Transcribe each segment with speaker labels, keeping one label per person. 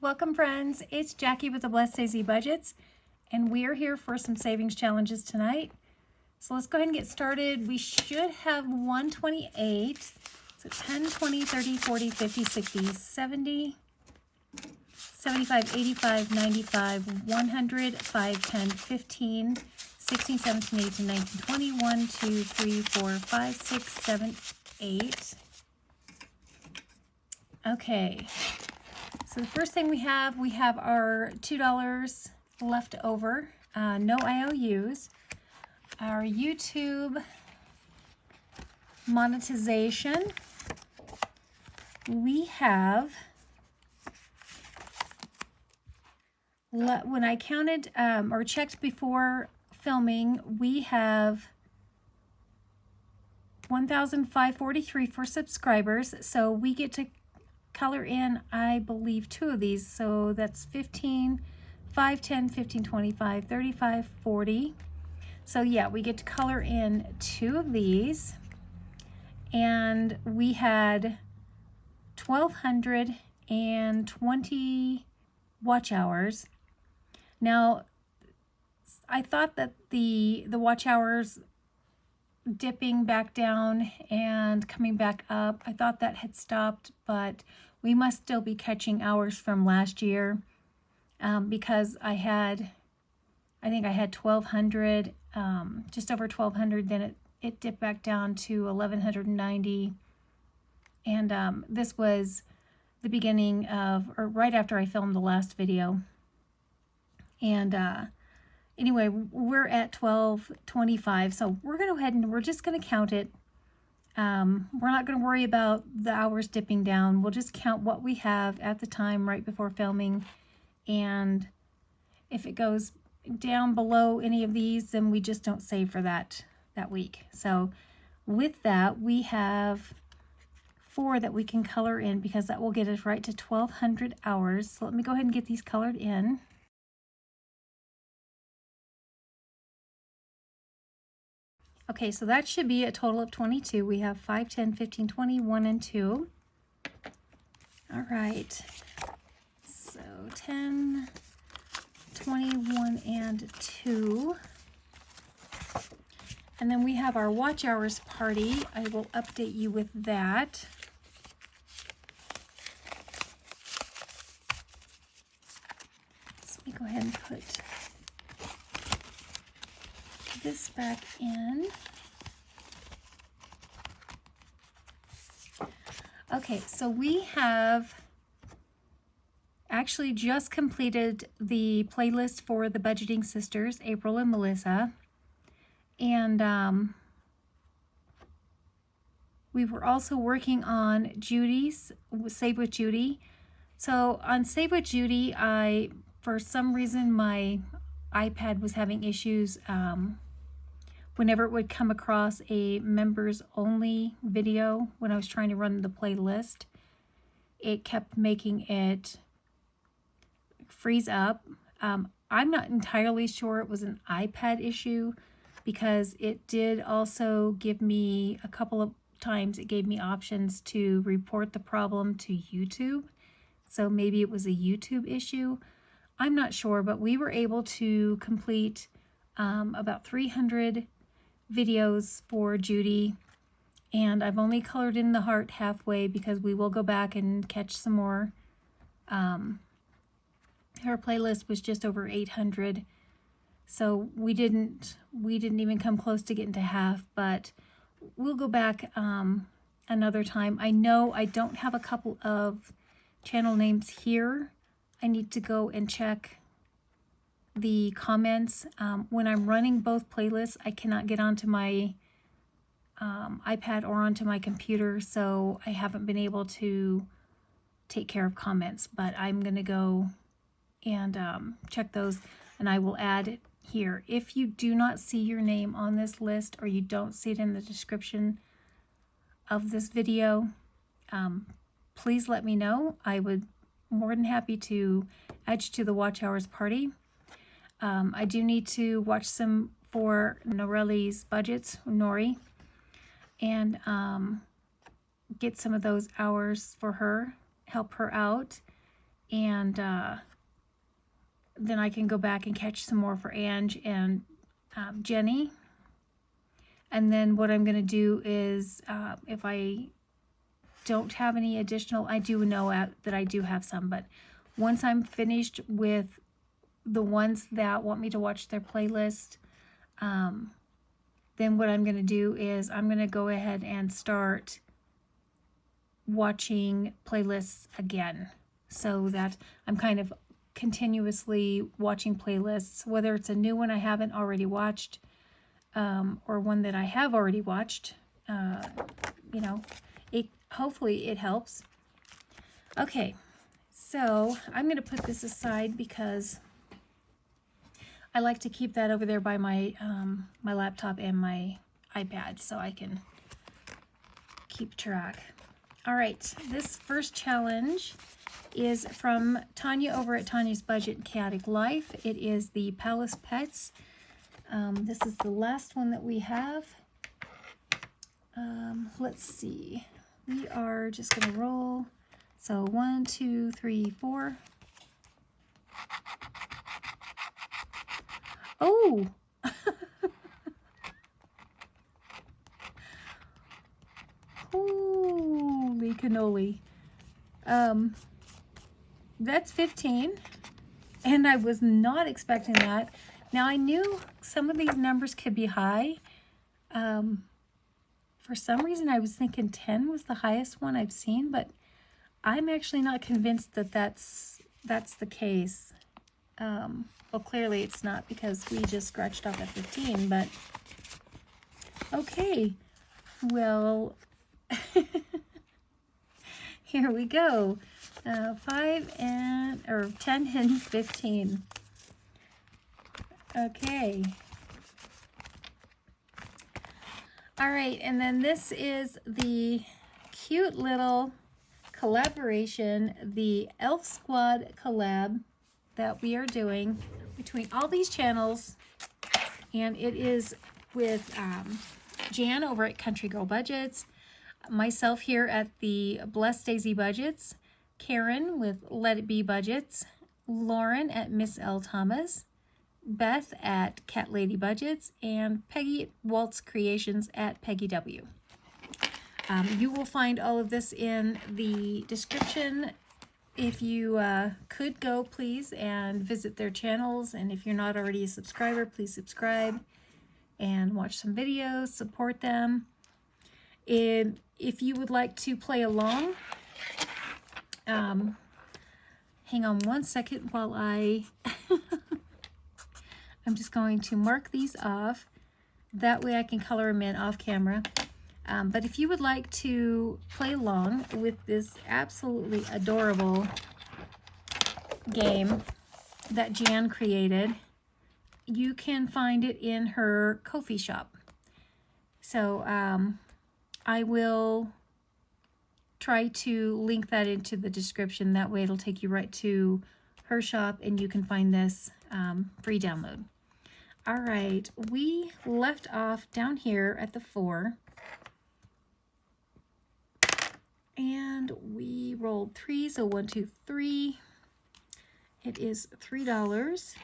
Speaker 1: Welcome friends, it's Jackie with the Blessed AZ Budgets, and we are here for some savings challenges tonight. So let's go ahead and get started. We should have 128, so 10, 20, 30, 40, 50, 60, 70, 75, 85, 95, 100, 5, 10, 15, 16, 17, 18, 19, 20, 1, 2, 3, 4, 5, 6, 7, 8. Okay. So the first thing we have our $2 left over, no IOUs. Our YouTube monetization, we have, when I counted or checked before filming, we have 1,543 for subscribers, so we get to color in, I believe, 2 of these. So that's 15, 5, 10, 15, 25, 35, 40. So yeah, we get to color in 2 of these. And we had 1,220 watch hours. Now, I thought that the watch hours dipping back down and coming back up, I thought that had stopped, but we must still be catching hours from last year, because I think I had 1,200, just over 1,200, then it dipped back down to 1,190, and this was the beginning of, or right after I filmed the last video, and anyway, we're at 1225, so we're going to go ahead and we're just going to count it. We're not going to worry about the hours dipping down. We'll just count what we have at the time right before filming, and if it goes down below any of these, then we just don't save for that week. So with that, we have 4 that we can color in, because that will get us right to 1,200 hours. So let me go ahead and get these colored in. Okay, so that should be a total of 22. We have 5, 10, 15, 20, 1, and 2. All right, so 10, 21, and 2. And then we have our watch hours party. I will update you with that. Let me go ahead and put this back in. Okay, so we have actually just completed the playlist for the Budgeting Sisters, April and Melissa, and we were also working on Judy's Save with Judy. So on Save with Judy, for some reason my iPad was having issues. Whenever it would come across a members only video when I was trying to run the playlist, it kept making it freeze up. I'm not entirely sure it was an iPad issue, because it did also give me, a couple of times it gave me options to report the problem to YouTube. So maybe it was a YouTube issue. I'm not sure, but we were able to complete about 300 videos for Judy, and I've only colored in the heart halfway because we will go back and catch some more. Her playlist was just over 800, so we didn't even come close to getting to half, but we'll go back another time. I know I don't have a couple of channel names here. I need to go and check the comments. When I'm running both playlists, I cannot get onto my iPad or onto my computer, so I haven't been able to take care of comments, but I'm going to go and check those, and I will add it here. If you do not see your name on this list, or you don't see it in the description of this video, please let me know. I would more than happy to add you to the watch hours party. I do need to watch some for Norelli's budgets, Nori, and get some of those hours for her, help her out. and then I can go back and catch some more for Ange and Jenny. And then what I'm going to do is, if I don't have any additional, I do know that I do have some, but once I'm finished with the ones that want me to watch their playlist, then what I'm going to do is I'm going to go ahead and start watching playlists again, so that I'm kind of continuously watching playlists, whether it's a new one I haven't already watched, or one that I have already watched. You know, hopefully it helps. Okay, so I'm going to put this aside because I like to keep that over there by my my laptop and my iPad so I can keep track. All right, this first challenge is from Tanya over at Tanya's Budget Chaotic Life. It is the Palace Pets. This is the last one that we have. Let's see. We are just going to roll. So 1, 2, 3, 4. Oh! Holy cannoli. That's 15, and I was not expecting that. Now, I knew some of these numbers could be high. For some reason, I was thinking 10 was the highest one I've seen, but I'm actually not convinced that that's the case. Well, clearly it's not, because we just scratched off at 15, but okay. Well, here we go. 10 and 15. Okay. All right, and then this is the cute little collaboration, the Elf Squad Collab that we are doing between all these channels, and it is with Jan over at Country Girl Budgets, myself here at the Blessed Daisy Budgets, Karen with Let It Be Budgets, Lauren at Miss L. Thomas, Beth at Cat Lady Budgets, and Peggy at Waltz Creations at Peggy W. You will find all of this in the description. If you could go, please, and visit their channels, and if you're not already a subscriber, please subscribe and watch some videos, support them. And if you would like to play along, hang on one second while I'm just going to mark these off. That way I can color them in off camera. But if you would like to play along with this absolutely adorable game that Jan created, you can find it in her KoFi shop. So I will try to link that into the description. That way it'll take you right to her shop and you can find this free download. All right, we left off down here at the 4. And we rolled 3, so 1, 2, 3. It is $3.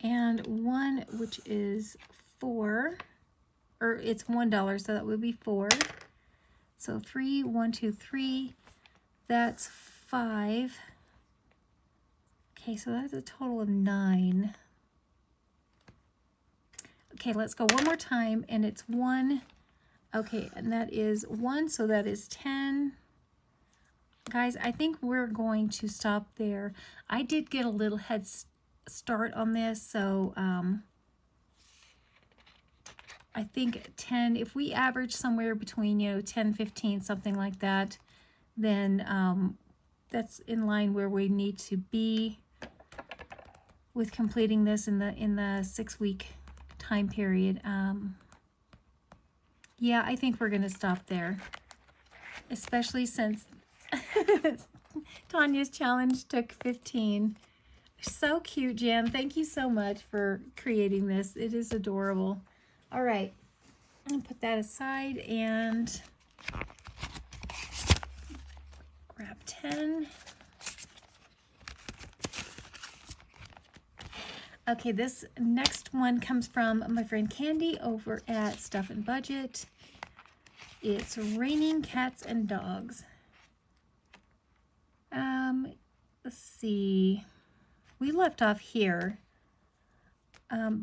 Speaker 1: And 1, which is 4, or it's $1, so that would be 4. So 3, 1, 2, 3. That's 5. Okay, so that's a total of 9. Okay, let's go one more time, and it's 1. Okay, and that is 1, so that is 10. Guys, I think we're going to stop there. I did get a little head start on this, so I think 10, if we average somewhere between, 10, 15, something like that, then that's in line where we need to be with completing this in the 6-week time period. Yeah, I think we're going to stop there, especially since Tanya's challenge took 15. So cute, Jan. Thank you so much for creating this. It is adorable. All right, I'm going to put that aside and grab 10. Okay, this next one comes from my friend Candy over at Stuff and Budget. It's Raining Cats and Dogs. Let's see. We left off here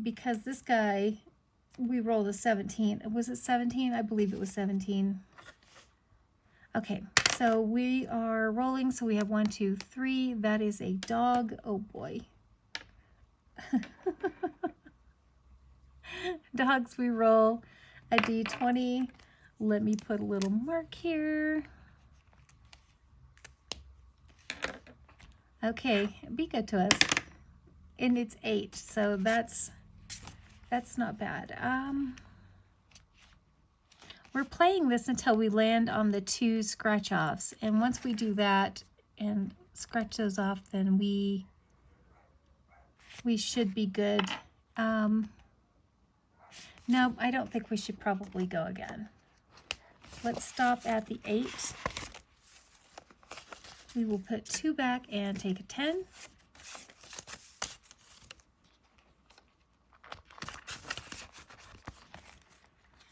Speaker 1: because this guy, we rolled a 17. Was it 17? I believe it was 17. Okay, so we are rolling. So we have 1, 2, 3. That is a dog. Oh boy. Dogs, we roll a d20. Let me put a little mark here. Okay, be good to us. And it's 8, so that's not bad. We're playing this until we land on the 2 scratch offs, and once we do that and scratch those off, then we should be good. No, I don't think we should probably go again. Let's stop at the 8. We will put 2 back and take a 10.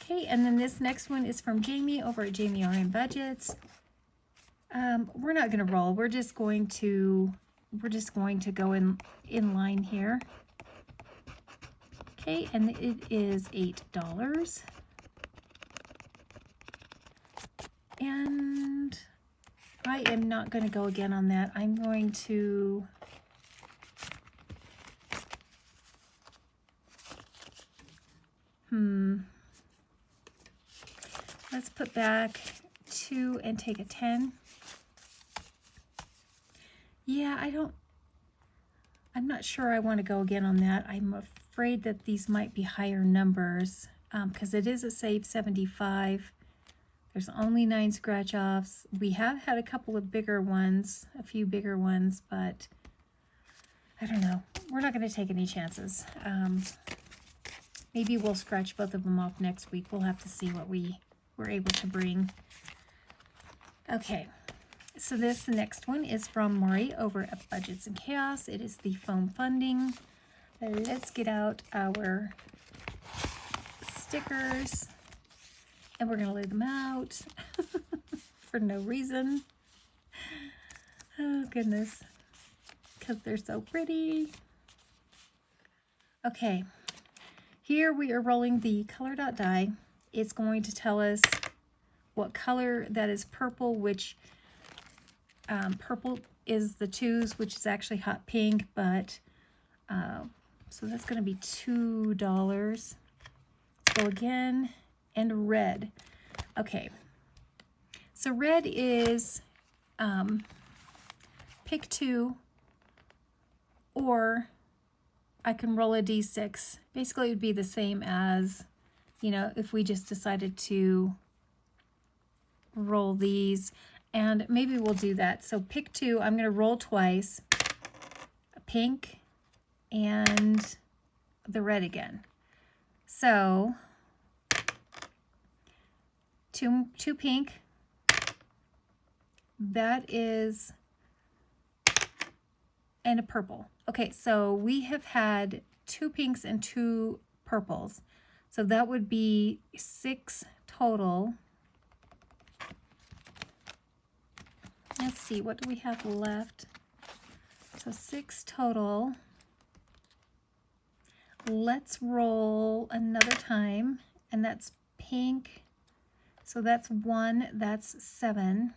Speaker 1: Okay, and then this next one is from Jamie over at Jamie RM Budgets. We're not going to roll. We're just going to go in line here. Okay, and it is $8. And I am not going to go again on that. I'm going to let's put back 2 and take a 10. Yeah, I'm not sure I want to go again on that. I'm afraid that these might be higher numbers because it is a save 75. There's only 9 scratch offs. We have had a couple of bigger ones, a few bigger ones, but I don't know. We're not going to take any chances. Maybe we'll scratch both of them off next week. We'll have to see what we were able to bring. Okay, so this next one is from Maury over at Budgets and Chaos. It is the foam funding. Let's get out our stickers. And we're going to lay them out for no reason. Oh, goodness. Because they're so pretty. Okay. Here we are rolling the color dot die. It's going to tell us what color that is purple, which purple is the 2s, which is actually hot pink, but so that's going to be $2. Go again. And red. Okay, so red is pick 2, or I can roll a d6. Basically, it would be the same as, you know, if we just decided to roll these, and maybe we'll do that. So pick 2, I'm going to roll twice, a pink and the red again. So two pink, that is, and a purple. Okay, so we have had 2 pinks and 2 purples. So that would be 6 total. Let's see, what do we have left? So 6 total. Let's roll another time, and that's pink. So that's 1, that's 7.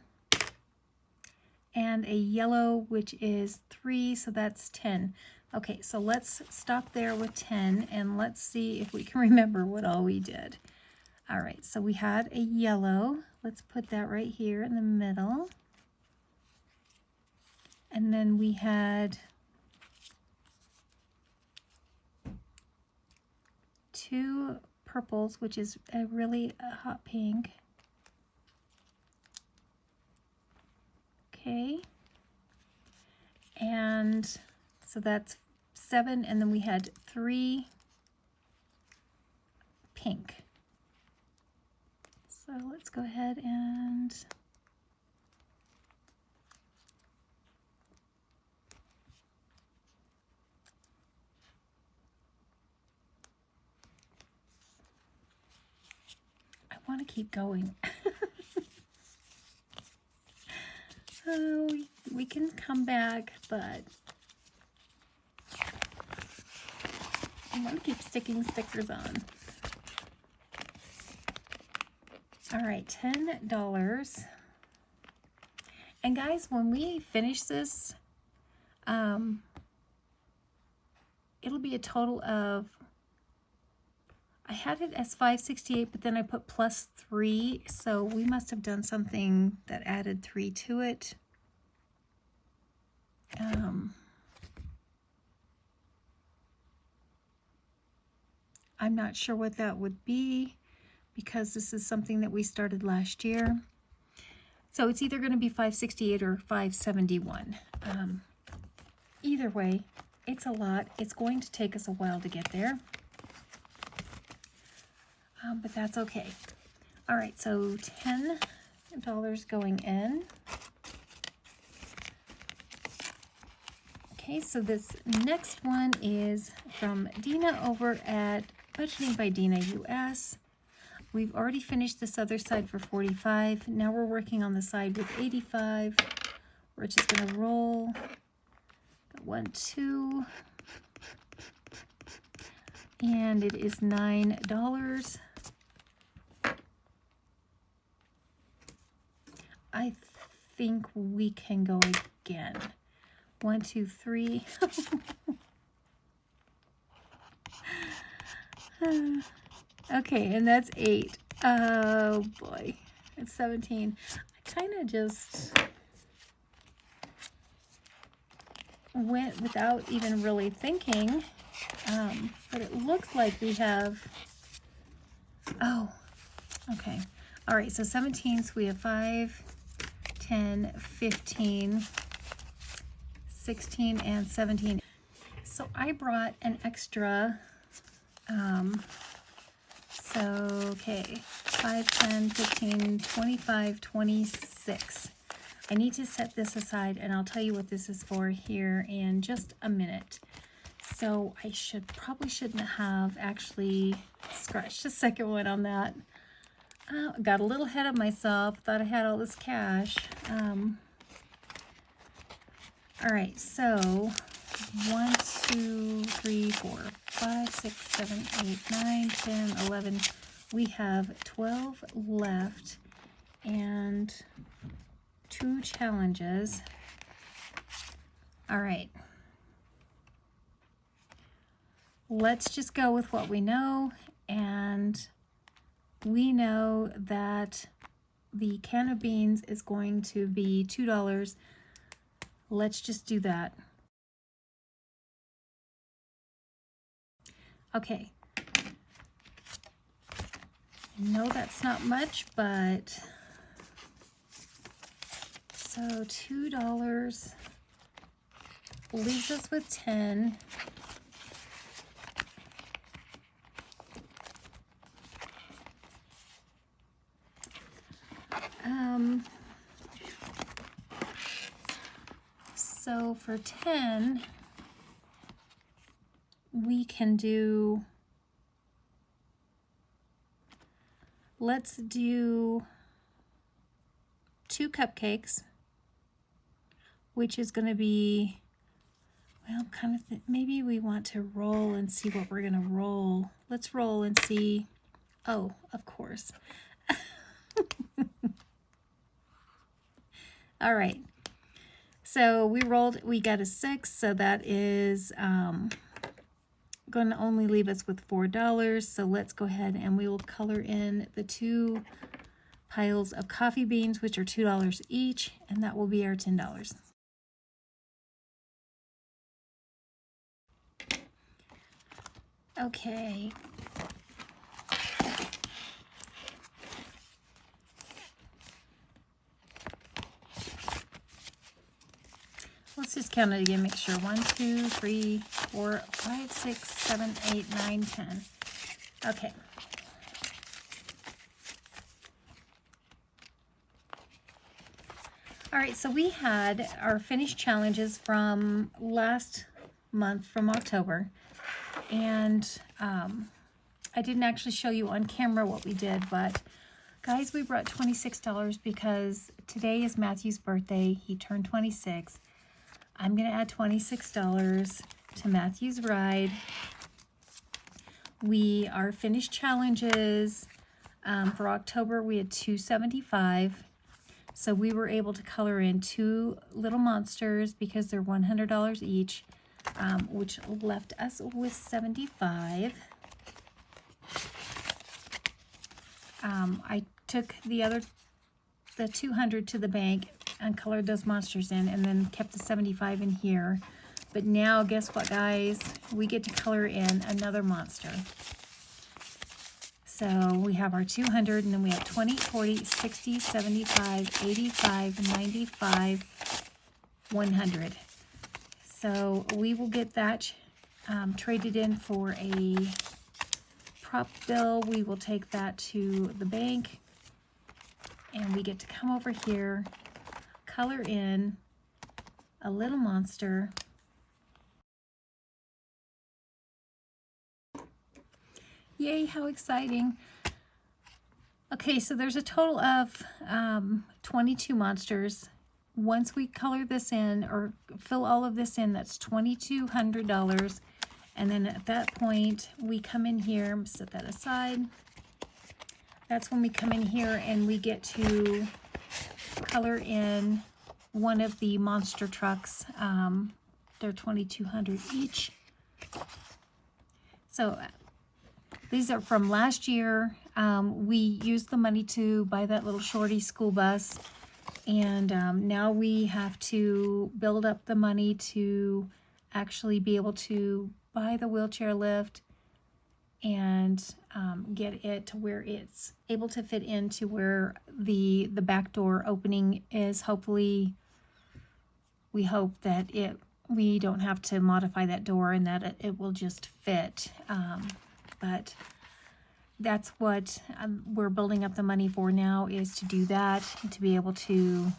Speaker 1: And a yellow, which is 3, so that's 10. Okay, so let's stop there with 10, and let's see if we can remember what all we did. All right, so we had a yellow. Let's put that right here in the middle. And then we had 2 purples, which is a really hot pink. Okay, and so that's 7, and then we had 3 pink. So let's go ahead and want to keep going. We can come back, but I want to keep sticking stickers on. All right, $10. And guys, when we finish this, it'll be a total of, I had it as $5.68, but then I put +3, so we must have done something that added 3 to it. I'm not sure what that would be, because this is something that we started last year. So it's either going to be $5.68 or $5.71. Either way, it's a lot. It's going to take us a while to get there. But that's okay. All right, so $10 going in. Okay, so this next one is from Dina over at Budgeting by Dina US. We've already finished this other side for 45. Now we're working on the side with 85. We're just going to roll. Got 1, 2. And it is $9. I think we can go again. 1, 2, 3. Okay, and that's 8. Oh boy, it's 17. I kind of just went without even really thinking, but it looks like we have, oh, okay. All right, so 17, so we have 5, 10, 15, 16, and 17. So I brought an extra, okay, 5, 10, 15, 25, 26. I need to set this aside, and I'll tell you what this is for here in just a minute. So I probably shouldn't have actually scratched the second one on that. Got a little ahead of myself, thought I had all this cash. All right, so 1, 2, 3, 4, 5, 6, 7, 8, 9, 10, 11. We have 12 left and 2 challenges. All right. Let's just go with what we know, and we know that the can of beans is going to be $2. Let's just do that. Okay. No, that's not much, but so $2 leaves us with 10. So for 10, we can do, let's do 2 cupcakes, which is going to be, well, kind of, maybe we want to roll and see what we're going to roll. Let's roll and see. Oh, of course. All right. So we rolled, we got a 6, so that is going to only leave us with $4. So let's go ahead and we will color in the 2 piles of coffee beans, which are $2 each, and that will be our $10. Okay. Let's just count it again, make sure. 1, 2, 3, 4, 5, 6, 7, 8, 9, 10. Okay. All right, so we had our finished challenges from last month, from October. And I didn't actually show you on camera what we did, but Guys, we brought $26 because today is Matthew's birthday. He turned 26. I'm going to add $26 to Matthew's ride. Our finished challenges for October, we had $275. So we were able to color in 2 little monsters because they're $100 each, which left us with $75. I took the 200 to the bank and colored those monsters in, and then kept the 75 in here. But now, guess what, guys? We get to color in another monster. So we have our 200, and then we have 20, 40, 60, 75, 85, 95, 100. So we will get that traded in for a prop bill. We will take that to the bank, and we get to come over here, color in a little monster. Yay, how exciting. Okay, so there's a total of 22 monsters. Once we color this in, or fill all of this in, that's $2,200. And then at that point, we come in here, set that aside. That's when we come in here and we get to color in one of the monster trucks. They're $2,200 each. So these are from last year. We used the money to buy that little shorty school bus. And now we have to build up the money to actually be able to buy the wheelchair lift and get it to where it's able to fit into where the back door opening is. Hopefully, we hope that we don't have to modify that door and that it will just fit. But that's what we're building up the money for now, is to do that, to be able to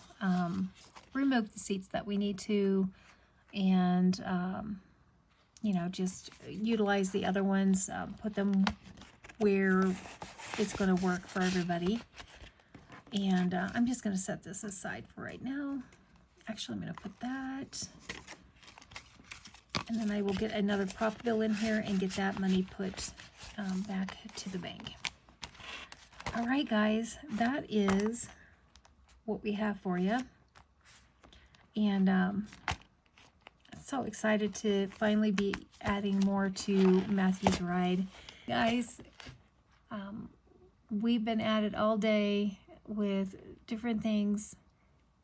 Speaker 1: remove the seats that we need to, and you know, just utilize the other ones, put them where it's going to work for everybody. And I'm just going to set this aside for right now. Actually, I'm going to put that. And then I will get another prop bill in here and get that money put back to the bank. All right, guys, that is what we have for you. And so excited to finally be adding more to Matthew's ride. Guys, we've been at it all day with different things.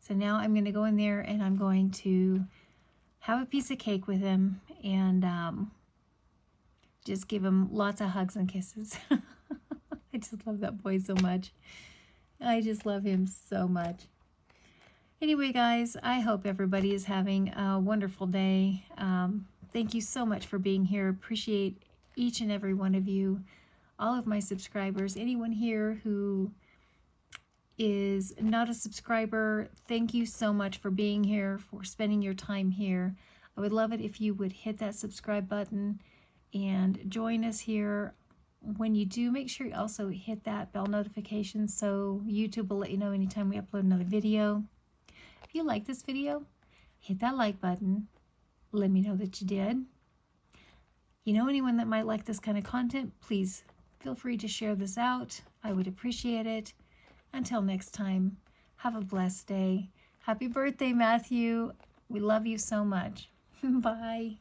Speaker 1: So now I'm going to go in there and I'm going to have a piece of cake with him and just give him lots of hugs and kisses. I just love that boy so much. I just love him so much. Anyway, guys, I hope everybody is having a wonderful day. Thank you so much for being here. Appreciate each and every one of you, all of my subscribers, anyone here who is not a subscriber. Thank you so much for being here, for spending your time here. I would love it if you would hit that subscribe button and join us here. When you do, make sure you also hit that bell notification so YouTube will let you know anytime we upload another video. If you like this video, hit that like button. Let me know that you did. You know anyone that might like this kind of content, please feel free to share this out. I would appreciate it. Until next time, have a blessed day. Happy birthday, Matthew. We love you so much. Bye.